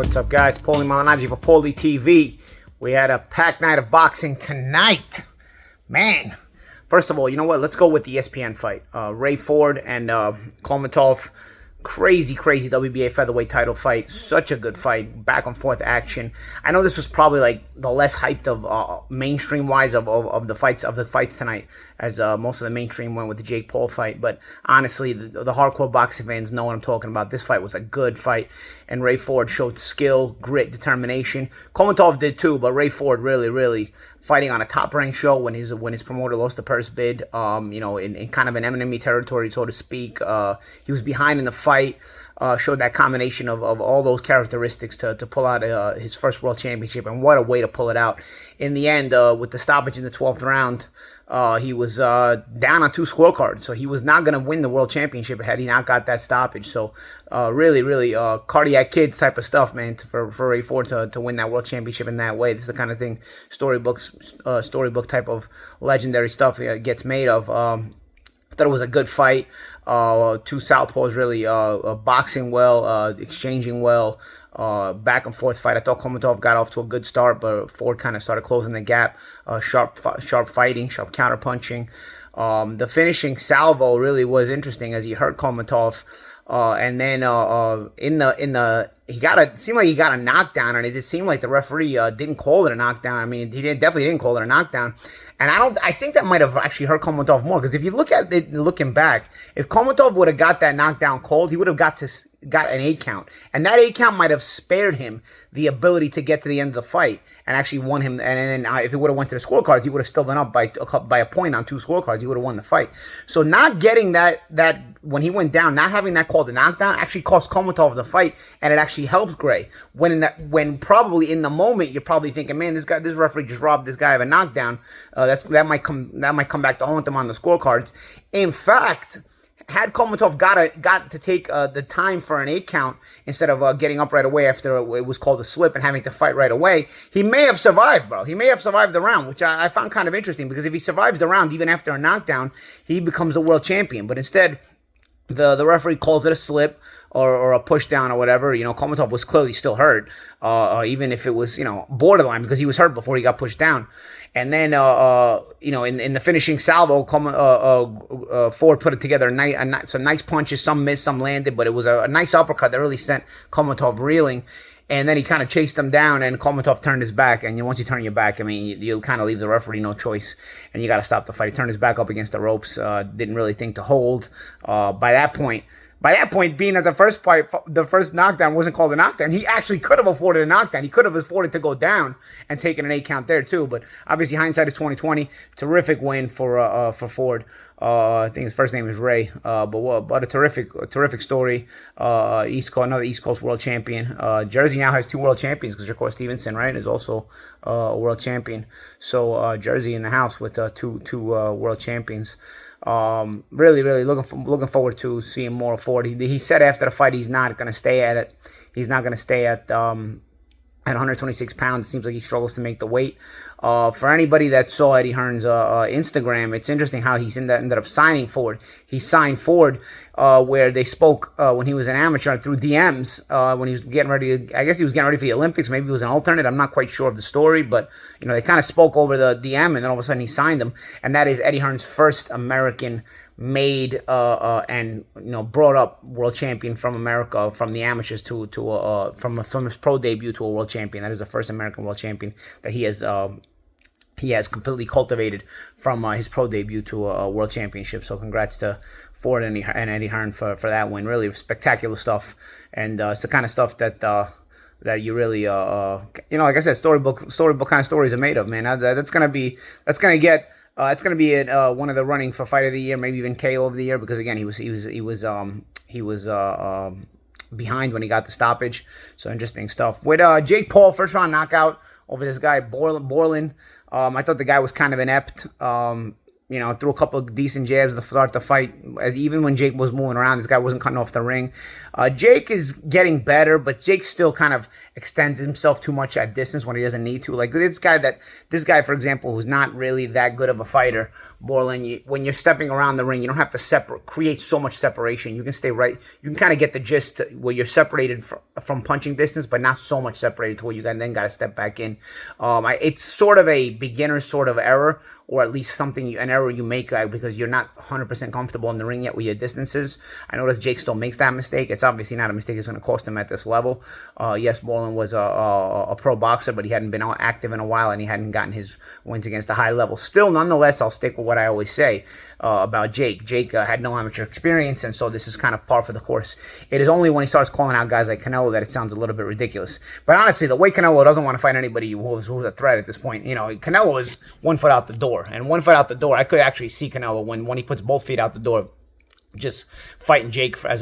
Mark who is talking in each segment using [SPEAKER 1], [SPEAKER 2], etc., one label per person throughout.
[SPEAKER 1] What's up, guys? Paulie Malinaji for Paulie TV. We had a packed night of boxing tonight. Man, first of all, you know what? Let's go with the ESPN fight. Ray Ford and Kolmatov. Crazy WBA featherweight title fight. Such a good fight. Back and forth action. I know this was probably like the less hyped of mainstream wise of the fights tonight, as most of the mainstream went with the Jake Paul fight. But honestly, the hardcore boxing fans know what I'm talking about. This fight was a good fight, and Ray Ford showed skill, grit, determination. Kolmatov did too, but Ray Ford really fighting on a top-ranked show when his promoter lost the purse bid, in kind of an enemy territory, so to speak. He was behind in the fight, showed that combination of all those characteristics to pull out his first world championship, and what a way to pull it out. In the end, with the stoppage in the 12th round, he was down on 2 scorecards, so he was not going to win the world championship had he not got that stoppage. So really cardiac kids type of stuff, man, for Ray Ford to win that world championship in that way. This is the kind of thing storybook type of legendary stuff gets made of. I thought it was a good fight. 2 southpaws really boxing well, exchanging well. Back and forth fight. I thought Kolmatov got off to a good start, but Ford kind of started closing the gap. Sharp fighting, sharp counter punching. The finishing salvo really was interesting as he hurt Kolmatov, and then it seemed like he got a knockdown, and it just seemed like the referee didn't call it a knockdown. I mean, definitely didn't call it a knockdown. And I think that might have actually hurt Kolmatov more, because if you look at it looking back, if Kolmatov would have got that knockdown called, he would have got an 8 count. And that 8 count might have spared him the ability to get to the end of the fight and actually won him. And then if it would have went to the scorecards, he would have still been up by a point on 2 scorecards. He would have won the fight. So not getting that when he went down, not having that called a knockdown actually cost Kolmatov the fight, and it actually helped Gray. When probably in the moment you're probably thinking, man, this referee just robbed this guy of a knockdown. That might come back to haunt him on the scorecards. In fact, had Kolmatov got to take the time for an 8 count instead of getting up right away after it was called a slip and having to fight right away, he may have survived, bro. He may have survived the round, which I found kind of interesting, because if he survives the round even after a knockdown, he becomes a world champion. But instead, the referee calls it a slip or a push down or whatever. Kolmatov was clearly still hurt, even if it was, borderline, because he was hurt before he got pushed down. And then, in the finishing salvo, Ford put it together some nice punches, some missed, some landed, but it was a nice uppercut that really sent Kolmatov reeling. And then he kind of chased him down, and Kolmatov turned his back. And once you turn your back, I mean, you kind of leave the referee no choice, and you got to stop the fight. He turned his back up against the ropes, didn't really think to hold. By that point, being that the first knockdown wasn't called a knockdown, he actually could have afforded a knockdown. He could have afforded to go down and taken an 8 count there too. But obviously, hindsight is 20/20. Terrific win for Ford. I think his first name is Ray. But a terrific story. Another East Coast world champion. Jersey now has 2 world champions, because Shakur Stevenson, right, is also a world champion. So Jersey in the house with two world champions. Really looking forward to seeing more of Ford. He said after the fight he's not going to stay at it. He's not going to stay at 126 pounds. It seems like he struggles to make the weight. For anybody that saw Eddie Hearn's Instagram, it's interesting how he ended up signing Ford. He signed Ford where they spoke when he was an amateur through DMs when he was getting ready. I guess he was getting ready for the Olympics. Maybe he was an alternate. I'm not quite sure of the story, but they kind of spoke over the DM, and then all of a sudden he signed him. And that is Eddie Hearn's first American made and brought up world champion from America, from the amateurs to from his pro debut to a world champion. That is the first American world champion that he has completely cultivated from his pro debut to a world championship. So congrats to Ford and Eddie Hearn for that win. Really spectacular stuff, and it's the kind of stuff that you really like I said, storybook kind of stories are made of, man. It's gonna be one of the running for fight of the year, maybe even KO of the year, because again he was behind when he got the stoppage. So interesting stuff. With Jake Paul, first round knockout over this guy Borland. I thought the guy was kind of inept. Threw a couple of decent jabs to start the fight. Even when Jake was moving around, this guy wasn't cutting off the ring. Jake is getting better, but Jake still kind of extends himself too much at distance when he doesn't need to. Like this guy, for example, who's not really that good of a fighter, Borland, when you're stepping around the ring, you don't have to create so much separation. You can stay right. You can kind of get the gist where you're separated from punching distance, but not so much separated to where you then got to step back in. It's sort of a beginner sort of error, or at least an error you make because you're not 100% comfortable in the ring yet with your distances. I notice Jake still makes that mistake. It's obviously not a mistake that's going to cost him at this level. Yes, Borland was a pro boxer, but he hadn't been active in a while, and he hadn't gotten his wins against a high level. Still, nonetheless, I'll stick with what I always say about Jake. Jake had no amateur experience, and so this is kind of par for the course. It is only when he starts calling out guys like Canelo that it sounds a little bit ridiculous. But honestly, the way Canelo doesn't want to fight anybody who's a threat at this point, Canelo is 1 foot out the door. And 1 foot out the door, I could actually see Canelo when he puts both feet out the door, just fighting Jake as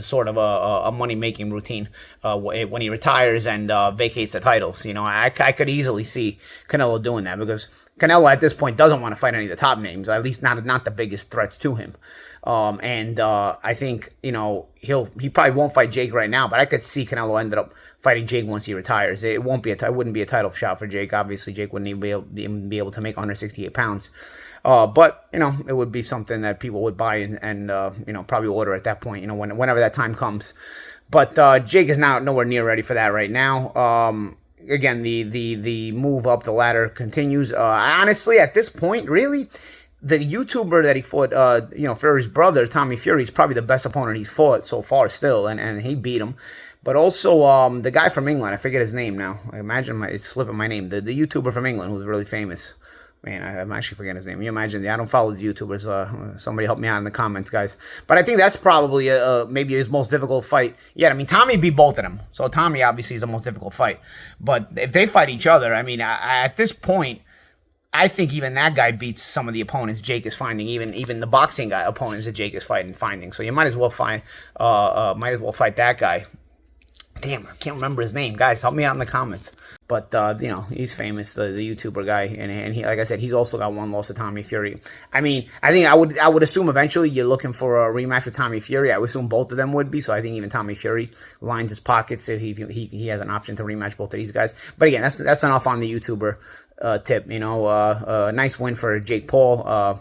[SPEAKER 1] sort of a money-making routine when he retires and vacates the titles. I could easily see Canelo doing that, because Canelo at this point doesn't want to fight any of the top names, at least not the biggest threats to him. I think he probably won't fight Jake right now, but I could see Canelo ended up fighting Jake once he retires. It wouldn't be a title shot for Jake. Obviously, Jake wouldn't even be able to make 168 pounds. But it would be something that people would buy and probably order at that point. Whenever that time comes. But Jake is now nowhere near ready for that right now. Again, the move up the ladder continues. Honestly, at this point, really, the YouTuber that he fought, Fury's brother, Tommy Fury, is probably the best opponent he's fought so far still, and he beat him. But also, the guy from England, I forget his name now. I imagine it's slipping my name. The YouTuber from England who's really famous. Man, I'm actually forgetting his name. You imagine, I don't follow these YouTubers. Somebody help me out in the comments, guys. But I think that's probably maybe his most difficult fight. Yeah, I mean, Tommy beat both of them. So Tommy obviously is the most difficult fight. But if they fight each other, I mean, at this point, I think even that guy beats some of the opponents Jake is finding, even the boxing guy opponents that Jake is finding. So you might as well fight that guy. Damn, I can't remember his name. Guys, help me out in the comments. But, he's famous, the YouTuber guy. And he, like I said, he's also got one loss to Tommy Fury. I mean, I think I would assume eventually you're looking for a rematch with Tommy Fury. I would assume both of them would be. So I think even Tommy Fury lines his pockets if he has an option to rematch both of these guys. But again, that's enough on the YouTuber tip. Nice win for Jake Paul.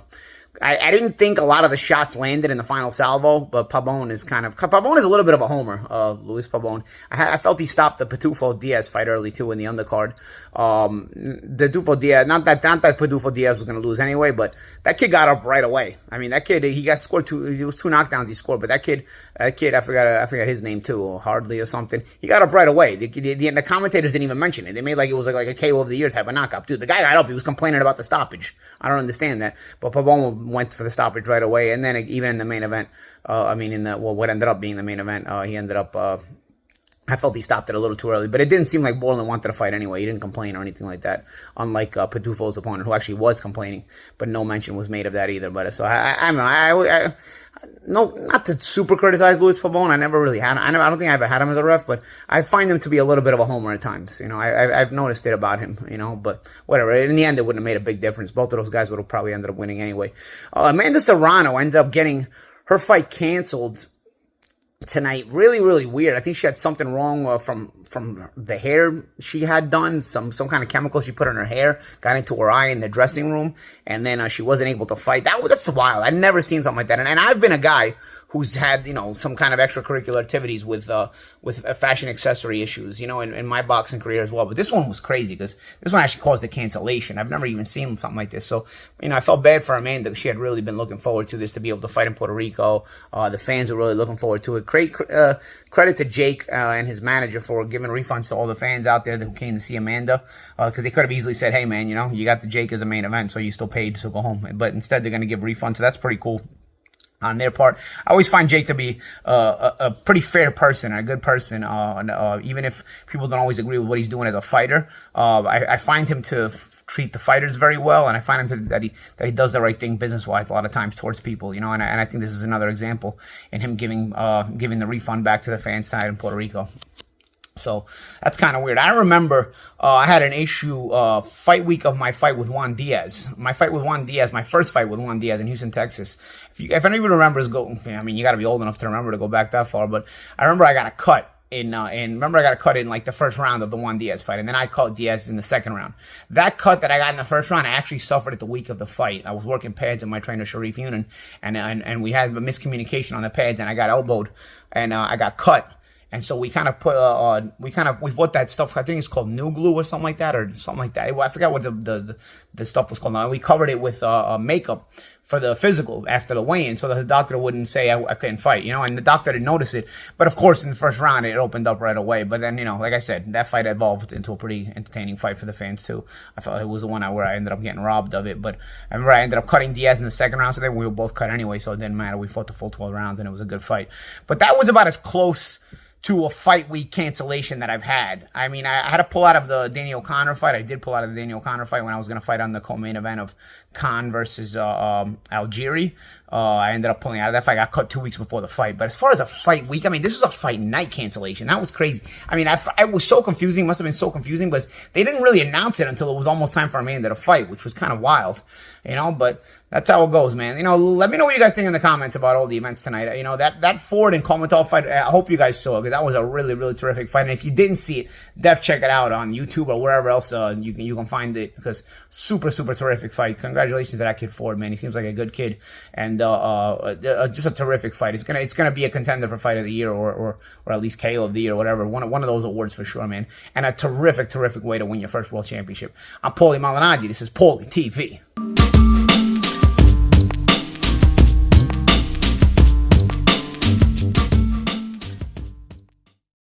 [SPEAKER 1] I didn't think a lot of the shots landed in the final salvo, but Pabon is a little bit of a homer, Luis Pabon. I felt he stopped the Pitufo Diaz fight early, too, in the undercard. The Pitufo Diaz, not that Pitufo Diaz was going to lose anyway, but that kid got up right away. I mean, that kid, he got scored it was 2 knockdowns he scored, but that kid, I forgot his name, too, Hardly or something. He got up right away. The commentators didn't even mention it. They made like it was like a KO of the year type of knockout. Dude, the guy got up, he was complaining about the stoppage. I don't understand that. But Pabon went for the stoppage right away, and then even in the main event, what ended up being the main event, he ended up, I felt he stopped it a little too early, but it didn't seem like Borland wanted to fight anyway. He didn't complain or anything like that, unlike Pitufo's opponent, who actually was complaining, but no mention was made of that either. But so no, not to super criticize Luis Pabon. I never really had him. I don't think I ever had him as a ref, but I find him to be a little bit of a homer at times. I've noticed it about him. But whatever. In the end, it wouldn't have made a big difference. Both of those guys would have probably ended up winning anyway. Amanda Serrano ended up getting her fight canceled tonight. Really, really weird. I think she had something wrong from the hair she had done. Some kind of chemical she put in her hair got into her eye in the dressing room, and then she wasn't able to fight. That's wild. I've never seen something like that. And I've been a guy who's had some kind of extracurricular activities with fashion accessory issues, in my boxing career as well. But this one was crazy because this one actually caused a cancellation. I've never even seen something like this. So I felt bad for Amanda because she had really been looking forward to this, to be able to fight in Puerto Rico. The fans were really looking forward to it. Credit to Jake and his manager for giving refunds to all the fans out there who came to see Amanda, because they could have easily said, hey man, you got the Jake as a main event, so you still paid, so go home. But instead they're going to give refunds, so that's pretty cool on their part. I always find Jake to be a pretty fair person, a good person, even if people don't always agree with what he's doing as a fighter. I find him to treat the fighters very well, and I find him that he does the right thing business-wise a lot of times towards people, and I think this is another example in him giving the refund back to the fans tonight in Puerto Rico. So that's kind of weird. I remember I had an issue fight week of my fight with Juan Diaz. My first fight with Juan Diaz in Houston, Texas. If anybody remembers, you got to be old enough to remember to go back that far. But I remember I got a cut in remember I got a cut in like the first round of the Juan Diaz fight, and then I caught Diaz in the second round. That cut that I got in the first round, I actually suffered it the week of the fight. I was working pads with my trainer Sharif Yunin, and we had a miscommunication on the pads, and I got elbowed, and I got cut. And so we kind of put we put that stuff. I think it's called new glue or something like that, or something like that. I forgot what the stuff was called. Now we covered it with makeup for the physical after the weigh-in, so that the doctor wouldn't say I couldn't fight, you know. And the doctor didn't notice it, but of course in the first round it opened up right away. But then, you know, like I said, that fight evolved into a pretty entertaining fight for the fans too. I felt it was the one where I ended up getting robbed of it. But I remember I ended up cutting Diaz in the second round, so then we were both cut anyway, so it didn't matter. We fought the full 12 rounds, and it was a good fight. But that was about as close to a fight week cancellation that I've had. I mean, I had to pull out of the Danny O'Connor fight. I did pull out of the Danny O'Connor fight when I was going to fight on the co-main event of Khan versus Algieri. I ended up pulling out of that fight. I got cut 2 weeks before the fight. But as far as a fight week, I mean, this was a fight night cancellation. That was crazy. I mean, it was so confusing. Must have been so confusing because they didn't really announce it until it was almost time for Amanda to fight, which was kind of wild, you know. But that's how it goes, man. You know, let me know what you guys think in the comments about all the events tonight. You know, that Ford and Kolmatov fight, I hope you guys saw it, because that was a really, really terrific fight. And if you didn't see it, def check it out on YouTube or wherever else you can find it, because super, super terrific fight. Congratulations to that kid Ford, man. He seems like a good kid, and just a terrific fight. It's gonna be a contender for Fight of the Year or at least KO of the Year or whatever. One of those awards for sure, man. And a terrific, terrific way to win your first world championship. I'm Paulie Malignaggi. This is Paulie TV.